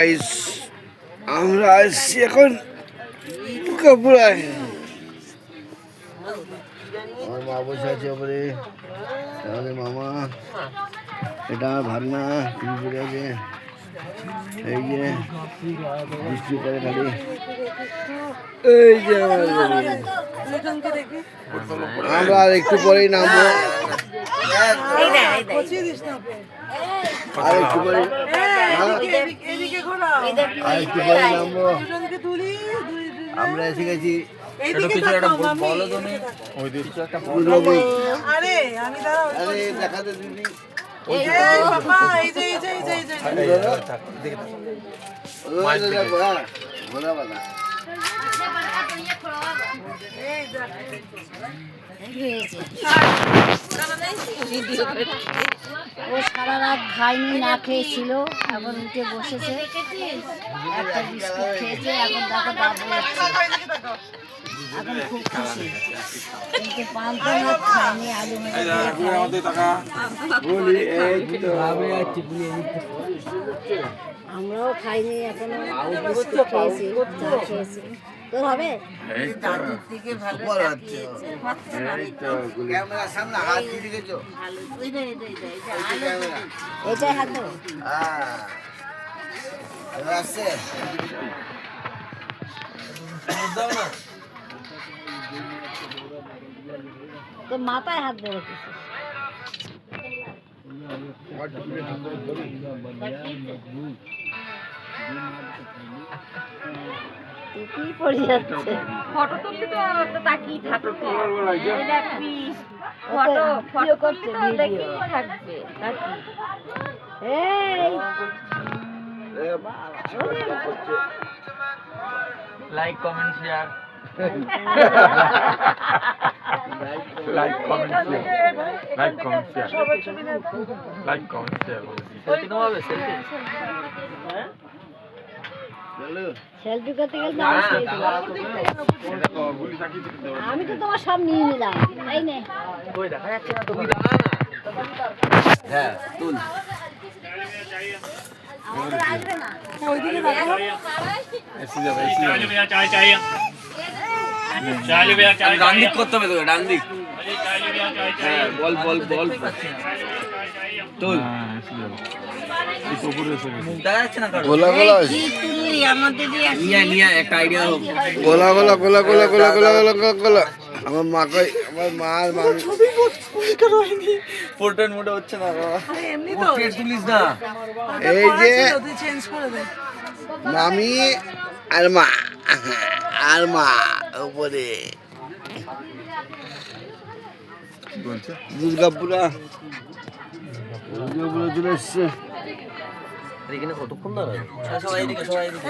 Guys, আমরা আসছি এখন দুর্গাপুরায়। আমার মা বসে আছে ওপরে, আমাদের মামা, এটা আমার ভাগনা পড়ে আছে। এই যে বৃষ্টি পরে খালি, এই যে আমরা আর একটু পরেই নামবো, আর একটু পরে নামবো। আমরা এসে গেছি। দেখাতে দিদি ও সারা রাত খায়নি, না খেয়েছিল, এখন উঠে বসেছে, একটা বিস্কুট খেয়েছে, এখন দেখো বাবু এখন খুব খুশি, কিন্তু পান্তা ভাত খায়নি, আলু আমরাও খাইনি এখনো, বিস্কুট খেয়েছি, চা খেয়েছি। তোর হবে এটাই হাত দেবো। তোর মাথায় হাত দেবো কিছু টুপি পড়ে যাচ্ছে। ফটো তুলতে তো তাকিয়ে থাকবে, ফটো ফটো করতে তো দেখেই থাকবে নাকি। এই like comment share, like comment share, like comment share, like comment share. Selfie নেওয়াবে, সেলফি সেলফি করতে গেলে আমি তো তোমার সব নিয়ে নিলাম। এই নে, কই দেখা যাচ্ছে না, তুমি দাঁড়া না। হ্যাঁ তুল। ডান দিক করতে হবে তোকে, ডান দিক। বল বল বল, তুল। দেখা যাচ্ছে না, গোলা গোলা নিয়ে একটা আইডিয়া হোক। গোলা গোলা গোলা গোলা গোলা গোলা গোলা গোলা গোলা। আমার মাকে, আমার মার মামি পোর্ট্রেট মোডে হচ্ছে না বাবা, পোর্ট্রেট তুলিস না। এই যে মামি আর মা, আর মা উপরে দুর্গাপুরা, দুর্গাপুরা চলে এসছে। এখানে কতক্ষণ দাঁড়াবে? সবাই এদিকে, সবাই এদিকে।